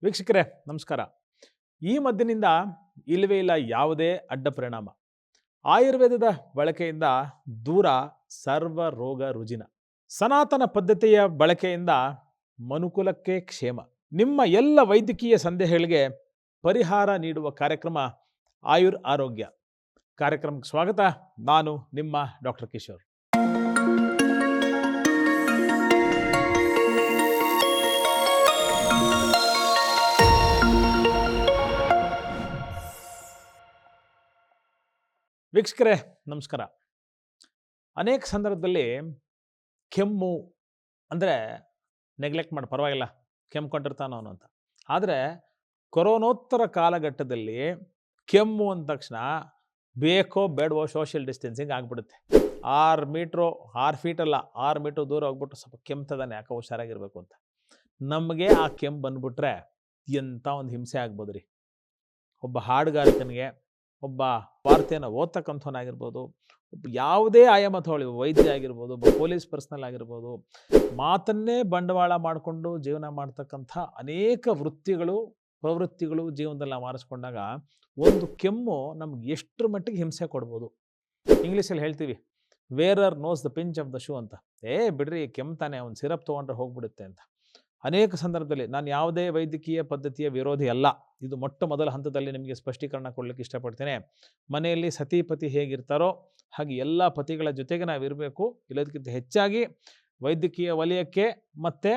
ವೀಕ್ಷಕರೇ ನಮಸ್ಕಾರ. ಈ ಮದ್ದಿನಿಂದ ಇಲ್ಲವೇ ಇಲ್ಲ ಯಾವುದೇ ಅಡ್ಡ ಪರಿಣಾಮ. ಆಯುರ್ವೇದದ ಬಳಕೆಯಿಂದ ದೂರ ಸರ್ವ ರೋಗ ರುಜಿನ. ಸನಾತನ ಪದ್ಧತಿಯ ಬಳಕೆಯಿಂದ ಮನುಕುಲಕ್ಕೆ ಕ್ಷೇಮ. ನಿಮ್ಮ ಎಲ್ಲ ವೈದ್ಯಕೀಯ ಸಂದೇಹಗಳಿಗೆ ಪರಿಹಾರ ನೀಡುವ ಕಾರ್ಯಕ್ರಮ ಆಯುರ್ ಆರೋಗ್ಯ. ಕಾರ್ಯಕ್ರಮಕ್ಕೆ ಸ್ವಾಗತ. ನಾನು ನಿಮ್ಮ ಡಾಕ್ಟರ್ ಕಿಶೋರ್. ವೀಕ್ಷಕರೇ ನಮಸ್ಕಾರ. ಅನೇಕ ಸಂದರ್ಭದಲ್ಲಿ ಕೆಮ್ಮು ಅಂದರೆ ನೆಗ್ಲೆಕ್ಟ್ ಮಾಡಿ ಪರವಾಗಿಲ್ಲ, ಕೆಮ್ಕೊಂಡಿರ್ತಾನೋ ಅವನು ಅಂತ. ಆದರೆ ಕೊರೋನೋತ್ತರ ಕಾಲಘಟ್ಟದಲ್ಲಿ ಕೆಮ್ಮು ಅಂದ ತಕ್ಷಣ ಬೇಕೋ ಬೇಡವೋ ಸೋಷಿಯಲ್ ಡಿಸ್ಟೆನ್ಸಿಂಗ್ ಆಗಿಬಿಡುತ್ತೆ. 6 ಫೀಟಲ್ಲ 6 ಮೀಟ್ರ್ ದೂರ ಹೋಗ್ಬಿಟ್ಟು ಸ್ವಲ್ಪ ಕೆಮ್ತದಾನೆ, ಯಾಕೆ ಹುಷಾರಾಗಿರ್ಬೇಕು ಅಂತ. ನಮಗೆ ಆ ಕೆಮ್ಮು ಬಂದ್ಬಿಟ್ರೆ ಎಂಥ ಒಂದು ಹಿಂಸೆ ಆಗ್ಬೋದು ರೀ. ಒಬ್ಬ ಹಾಡುಗಾರಿಕನಿಗೆ, ಒಬ್ಬ ವಾರ್ತೆಯನ್ನು ಓದ್ತಕ್ಕಂಥವನಾಗಿರ್ಬೋದು, ಒಬ್ಬ ಯಾವುದೇ ಆಯಾಮ ತಗೊಳ್ಳಿ, ವೈದ್ಯ ಆಗಿರ್ಬೋದು, ಒಬ್ಬ ಪೊಲೀಸ್ ಪರ್ಸನಲ್ ಆಗಿರ್ಬೋದು, ಮಾತನ್ನೇ ಬಂಡವಾಳ ಮಾಡಿಕೊಂಡು ಜೀವನ ಮಾಡ್ತಕ್ಕಂಥ ಅನೇಕ ಪ್ರವೃತ್ತಿಗಳು ಜೀವನದಲ್ಲಿ ನಾವು ಆರಿಸ್ಕೊಂಡಾಗ ಒಂದು ಕೆಮ್ಮು ನಮ್ಗೆ ಎಷ್ಟರ ಮಟ್ಟಿಗೆ ಹಿಂಸೆ ಕೊಡ್ಬೋದು. ಇಂಗ್ಲೀಷಲ್ಲಿ ಹೇಳ್ತೀವಿ, wearer knows the pinch of the shoe ಅಂತ. ಬಿಡ್ರಿ ಕೆಮ್ತಾನೆ, ಅವ್ನು ಸಿರಪ್ ತೊಗೊಂಡ್ರೆ ಹೋಗ್ಬಿಡುತ್ತೆ ಅಂತ. ಅನೇಕ ಸಂದರ್ಭದಲ್ಲಿ ನಾನು ಯಾವುದೇ ವೈದ್ಯಕೀಯ ಪದ್ಧತಿಯ ವಿರೋಧಿ ಅಲ್ಲ. ಇದು ಮೊಟ್ಟ ಮೊದಲ ಹಂತದಲ್ಲಿ ನಿಮಗೆ ಸ್ಪಷ್ಟೀಕರಣ ಕೊಡಲಿಕ್ಕೆ ಇಷ್ಟಪಡ್ತೇನೆ. ಮನೆಯಲ್ಲಿ ಸತಿಪತಿ ಹೇಗಿರ್ತಾರೋ ಹಾಗೆ ಎಲ್ಲ ಪತಿಗಳ ಜೊತೆಗೆ ನಾವಿರಬೇಕು. ಇಲ್ಲದಕ್ಕಿಂತ ಹೆಚ್ಚಾಗಿ ವೈದ್ಯಕೀಯ ವಲಯಕ್ಕೆ ಮತ್ತು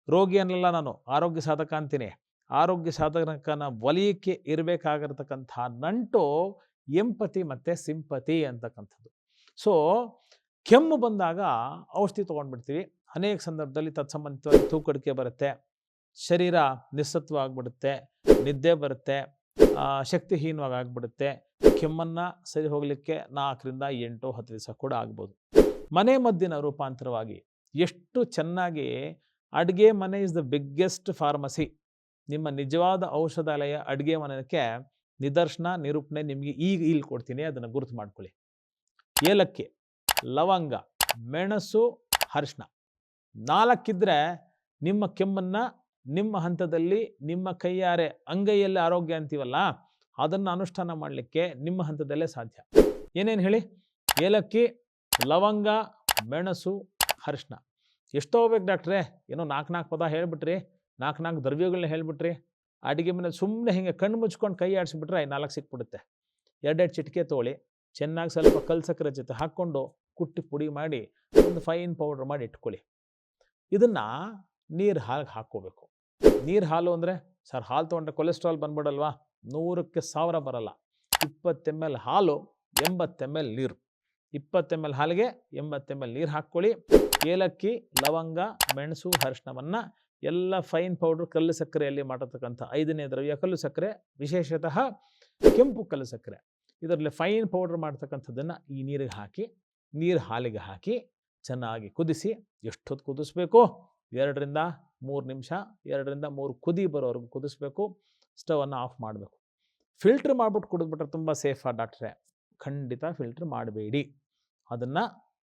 ರೋಗಿಯನ್ನೆಲ್ಲ ನಾನು ಆರೋಗ್ಯ ಸಾಧಕ ಅಂತೀನಿ. ಆರೋಗ್ಯ ಸಾಧಕನ ವಲಯಕ್ಕೆ ಇರಬೇಕಾಗಿರ್ತಕ್ಕಂಥ ನಂಟು ಎಂಪತಿ ಮತ್ತು ಸಿಂಪತಿ ಅಂತಕ್ಕಂಥದ್ದು. ಸೊ ಕೆಮ್ಮು ಬಂದಾಗ ಔಷಧಿ ತೊಗೊಂಡ್ಬಿಡ್ತೀವಿ. ಅನೇಕ ಸಂದರ್ಭದಲ್ಲಿ ತತ್ಸಂಬಂಧಿತವಾಗಿ ತೂಕಡಿಕೆ ಬರುತ್ತೆ, ಶರೀರ ನಿಸ್ಸತ್ವ ಆಗಿಬಿಡುತ್ತೆ, ನಿದ್ದೆ ಬರುತ್ತೆ, ಶಕ್ತಿಹೀನವಾಗಿ ಆಗಿಬಿಡುತ್ತೆ. ಕೆಮ್ಮನ್ನು ಸರಿ ಹೋಗಲಿಕ್ಕೆ 4ರಿಂದ 8-10 ದಿವಸ ಕೂಡ ಆಗ್ಬೋದು. ಮನೆ ಮದ್ದಿನ ರೂಪಾಂತರವಾಗಿ ಎಷ್ಟು ಚೆನ್ನಾಗಿ ಅಡುಗೆ ಮನೆ ಇಸ್ ದ ಬಿಗ್ಗೆಸ್ಟ್ ಫಾರ್ಮಸಿ. ನಿಮ್ಮ ನಿಜವಾದ ಔಷಧಾಲಯ ಅಡುಗೆ ಮನೆಗೆ ನಿದರ್ಶನ ನಿರೂಪಣೆ ನಿಮಗೆ ಈಗ ಇಲ್ಲಿ ಕೊಡ್ತೀನಿ, ಅದನ್ನು ಗುರುತು ಮಾಡ್ಕೊಳ್ಳಿ. ಏಲಕ್ಕಿ, ಲವಂಗ, ಮೆಣಸು, ಅರಿಶಿನ 4 ಇದ್ದರೆ ನಿಮ್ಮ ಕೆಮ್ಮನ್ನು ನಿಮ್ಮ ಹಂತದಲ್ಲಿ ನಿಮ್ಮ ಕೈಯಾರೆ ಅಂಗೈಯಲ್ಲಿ ಆರೋಗ್ಯ ಅಂತೀವಲ್ಲ, ಅದನ್ನು ಅನುಷ್ಠಾನ ಮಾಡಲಿಕ್ಕೆ ನಿಮ್ಮ ಹಂತದಲ್ಲೇ ಸಾಧ್ಯ. ಏನೇನು ಹೇಳಿ? ಏಲಕ್ಕಿ, ಲವಂಗ, ಮೆಣಸು, ಅರಿಶಿನ. ಎಷ್ಟೋ ಬೇಕು ಡಾಕ್ಟ್ರೇ, ಏನೋ 4 ಪದ ಹೇಳ್ಬಿಟ್ರಿ, 4 ದ್ರವ್ಯಗಳನ್ನ ಹೇಳ್ಬಿಟ್ರಿ. ಅಡುಗೆ ಮನೆ ಸುಮ್ಮನೆ ಹಿಂಗೆ ಕಣ್ಣು ಮುಚ್ಕೊಂಡು ಕೈ ಆಡಿಸ್ಬಿಟ್ರೆ 4 ಸಿಕ್ಬಿಡುತ್ತೆ. 2 ಚಿಟಿಕೆ ತೊಗೊಳ್ಳಿ, ಚೆನ್ನಾಗಿ ಸ್ವಲ್ಪ ಕಲ್ಲು ಸಕ್ಕರೆ ಜೊತೆ ಹಾಕ್ಕೊಂಡು ಕುಟ್ಟಿ ಪುಡಿ ಮಾಡಿ ಒಂದು ಫೈನ್ ಪೌಡ್ರ್ ಮಾಡಿ ಇಟ್ಕೊಳ್ಳಿ. ಇದನ್ನು ನೀರು ಹಾಲಿಗೆ ಹಾಕ್ಕೋಬೇಕು. ನೀರು ಹಾಲು ಅಂದರೆ ಸರ್ ಹಾಲು ತೊಗೊಂಡ್ರೆ ಕೊಲೆಸ್ಟ್ರಾಲ್ ಬಂದ್ಬಿಡಲ್ವಾ? 100ಕ್ಕೆ 1000 ಬರಲ್ಲ. 20 ml ಹಾಲು, 80 ml ನೀರು. 20 ml ಹಾಲಿಗೆ 80 ml ನೀರು ಹಾಕ್ಕೊಳ್ಳಿ. ಏಲಕ್ಕಿ, ಲವಂಗ, ಮೆಣಸು, ಅರಿಶಿನವನ್ನು ಎಲ್ಲ ಫೈನ್ ಪೌಡ್ರ್ ಕಲ್ಲು ಸಕ್ಕರೆಯಲ್ಲಿ ಮಾಡತಕ್ಕಂಥ 5ನೇ ದ್ರವ್ಯ ಕಲ್ಲು ಸಕ್ಕರೆ, ವಿಶೇಷತಃ ಕೆಂಪು ಕಲ್ಲು ಸಕ್ಕರೆ. ಇದರಲ್ಲಿ ಫೈನ್ ಪೌಡ್ರ್ ಮಾಡ್ತಕ್ಕಂಥದ್ದನ್ನು ಈ ನೀರಿಗೆ ಹಾಕಿ, ನೀರು ಹಾಲಿಗೆ ಹಾಕಿ ಚೆನ್ನಾಗಿ ಕುದಿಸಿ. ಎಷ್ಟೊತ್ತು ಕುದಿಸ್ಬೇಕು? 2ರಿಂದ 3 ನಿಮಿಷ, 2ರಿಂದ 3 ಕುದಿ ಬರೋವರೆಗೂ ಕುದಿಸ್ಬೇಕು. ಸ್ಟವನ್ನು ಆಫ್ ಮಾಡಬೇಕು. ಫಿಲ್ಟ್ರ್ ಮಾಡಿಬಿಟ್ಟು ಕುಡಿದ್ಬಿಟ್ರೆ ತುಂಬ ಸೇಫಾ ಡಾಕ್ಟ್ರೇ? ಖಂಡಿತ ಫಿಲ್ಟ್ರ್ ಮಾಡಬೇಡಿ. ಅದನ್ನು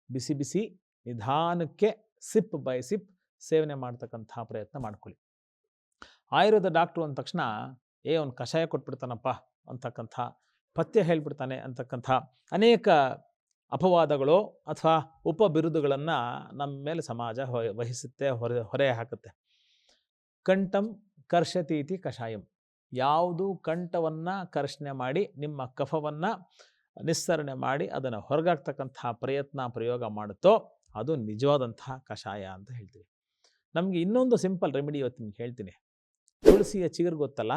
ಬಿಸಿ ಬಿಸಿ ನಿಧಾನಕ್ಕೆ ಸಿಪ್ ಬೈ ಸಿಪ್ ಸೇವನೆ ಮಾಡ್ತಕ್ಕಂಥ ಪ್ರಯತ್ನ ಮಾಡ್ಕೊಳ್ಳಿ. ಆಯುರ್ವೇದ ಡಾಕ್ಟ್ರು ಅಂದ ತಕ್ಷಣ ಅವ್ನು ಕಷಾಯ ಕೊಟ್ಬಿಡ್ತಾನಪ್ಪ ಅಂತಕ್ಕಂಥ, ಪಥ್ಯ ಹೇಳ್ಬಿಡ್ತಾನೆ ಅಂತಕ್ಕಂಥ ಅನೇಕ ಅಪವಾದಗಳು ಅಥವಾ ಉಪಬಿರುದುಗಳನ್ನು ನಮ್ಮ ಮೇಲೆ ಸಮಾಜ ವಹಿಸುತ್ತೆ, ಹೊರೆ ಹಾಕುತ್ತೆ. ಕಂಠಂ ಕರ್ಷತೀತಿ ಕಷಾಯಂ. ಯಾವುದು ಕಂಠವನ್ನು ಕರ್ಷಣೆ ಮಾಡಿ ನಿಮ್ಮ ಕಫವನ್ನು ನಿಸ್ಸರಣೆ ಮಾಡಿ ಅದನ್ನು ಹೊರಗಾಗ್ತಕ್ಕಂಥ ಪ್ರಯೋಗ ಮಾಡುತ್ತೋ ಅದು ನಿಜವಾದಂತಹ ಕಷಾಯ ಅಂತ ಹೇಳ್ತೀವಿ. ನಮಗೆ ಇನ್ನೊಂದು ಸಿಂಪಲ್ ರೆಮಿಡಿ ಇವತ್ತು ನಿಮ್ಗೆ ಹೇಳ್ತೀನಿ. ತುಳಸಿಯ ಚಿಗುರು ಗೊತ್ತಲ್ಲ?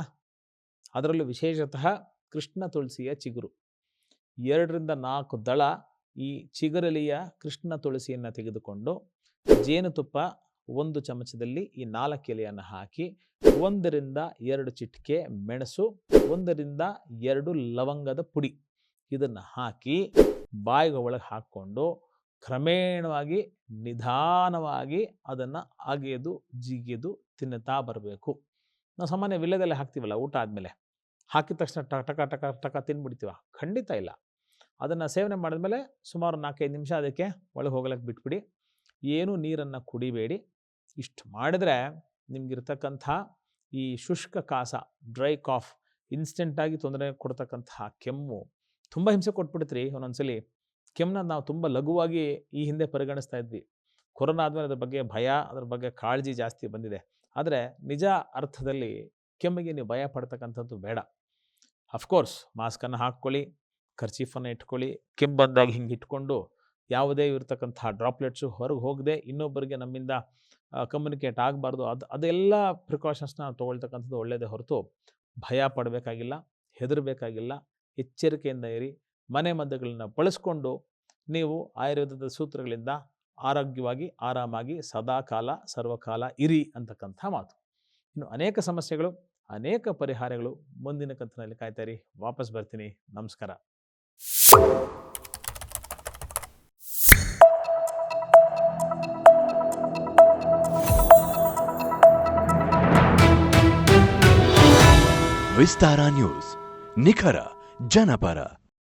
ಅದರಲ್ಲೂ ವಿಶೇಷತಃ ಕೃಷ್ಣ ತುಳಸಿಯ ಚಿಗುರು 2ರಿಂದ 4 ದಳ ಈ ಚಿಗುರಲಿಯ ಕೃಷ್ಣ ತುಳಸಿಯನ್ನು ತೆಗೆದುಕೊಂಡು ಜೇನುತುಪ್ಪ 1 ಚಮಚದಲ್ಲಿ ಈ 4 ಎಲೆಯನ್ನು ಹಾಕಿ 1ರಿಂದ 2 ಚಿಟಿಕೆ ಮೆಣಸು, 1ರಿಂದ 2 ಲವಂಗದ ಪುಡಿ ಇದನ್ನು ಹಾಕಿ ಬಾಯಿಗೆ ಒಳಗೆ ಹಾಕ್ಕೊಂಡು ಕ್ರಮೇಣವಾಗಿ ನಿಧಾನವಾಗಿ ಅದನ್ನು ಅಗೆದು ಜಿಗಿದು ತಿನ್ನುತ್ತಾ ಬರಬೇಕು. ನಾವು ಸಾಮಾನ್ಯ ವಿಳ್ಯದೆಲೆ ಹಾಕ್ತೀವಲ್ಲ ಊಟ ಆದಮೇಲೆ, ಹಾಕಿದ ತಕ್ಷಣ ಟಕ ಟಕ ಟಕ ತಿನ್ಬಿಡ್ತೀವ? ಖಂಡಿತ ಇಲ್ಲ. ಅದನ್ನು ಸೇವನೆ ಮಾಡಿದ್ಮೇಲೆ ಸುಮಾರು 4-5 ನಿಮಿಷ ಅದಕ್ಕೆ ಒಳಗೆ ಹೋಗ್ಲಿಕ್ಕೆ ಬಿಟ್ಬಿಡಿ. ಏನೂ ನೀರನ್ನು ಕುಡಿಬೇಡಿ. ಇಷ್ಟು ಮಾಡಿದ್ರೆ ನಿಮಗಿರ್ತಕ್ಕಂಥ ಈ ಶುಷ್ಕ ಕಾಸ, ಡ್ರೈ ಕಾಫ್, ಇನ್ಸ್ಟೆಂಟಾಗಿ ತೊಂದರೆ ಕೊಡ್ತಕ್ಕಂತಹ ಕೆಮ್ಮು ತುಂಬ ಹಿಂಸೆ ಕೊಟ್ಬಿಡುತ್ತೆ ಒಂದೊಂದ್ಸಲಿ. ಕೆಮ್ಮನ್ನ ನಾವು ತುಂಬ ಲಘುವಾಗಿ ಈ ಹಿಂದೆ ಪರಿಗಣಿಸ್ತಾ ಇದ್ವಿ. ಕೊರೋನಾ ಆದಮೇಲೆ ಅದ್ರ ಬಗ್ಗೆ ಭಯ, ಅದ್ರ ಬಗ್ಗೆ ಕಾಳಜಿ ಜಾಸ್ತಿ ಬಂದಿದೆ. ಆದರೆ ನಿಜ ಅರ್ಥದಲ್ಲಿ ಕೆಮ್ಮಿಗೆ ನೀವು ಭಯ ಪಡ್ತಕ್ಕಂಥದ್ದು ಬೇಡ. ಅಫ್ಕೋರ್ಸ್ ಮಾಸ್ಕನ್ನು ಹಾಕ್ಕೊಳ್ಳಿ, ಕರ್ಚೀಫನ್ನು ಇಟ್ಕೊಳ್ಳಿ, ಕೆಮ್ಮು ಬಂದಾಗ ಹಿಂಗೆ ಇಟ್ಕೊಂಡು ಯಾವುದೇ ಇರತಕ್ಕಂತಹ ಡ್ರಾಪ್ಲೆಟ್ಸು ಹೊರಗೆ ಹೋಗದೆ ಇನ್ನೊಬ್ಬರಿಗೆ ನಮ್ಮಿಂದ ಕಮ್ಯುನಿಕೇಟ್ ಆಗಬಾರ್ದು. ಅದೆಲ್ಲ ಪ್ರಿಕಾಷನ್ಸ್ನ ನಾವು ತೊಗೊಳ್ತಕ್ಕಂಥದ್ದು ಒಳ್ಳೆಯದೇ ಹೊರತು ಭಯ ಪಡಬೇಕಾಗಿಲ್ಲ, ಹೆದರಬೇಕಾಗಿಲ್ಲ. ಎಚ್ಚರಿಕೆಯಿಂದ ಇರಿ. ಮನೆ ಮದ್ದುಗಳನ್ನ ಬಳಸ್ಕೊಂಡು ನೀವು ಆಯುರ್ವೇದದ ಸೂತ್ರಗಳಿಂದ ಆರೋಗ್ಯವಾಗಿ, ಆರಾಮಾಗಿ ಸದಾಕಾಲ ಸರ್ವಕಾಲ ಇರಿ ಅಂತಕ್ಕಂಥ ಮಾತು. ಇನ್ನು ಅನೇಕ ಸಮಸ್ಯೆಗಳು, ಅನೇಕ ಪರಿಹಾರಗಳು ಮುಂದಿನ ಕಂತಿನಲ್ಲಿ ಕಾಯ್ತಾ ಇರಿ. ವಾಪಸ್ ಬರ್ತೀನಿ. ನಮಸ್ಕಾರ. ವಿಸ್ತಾರ ನ್ಯೂಸ್, ನಿಖರ ಜನಪರ.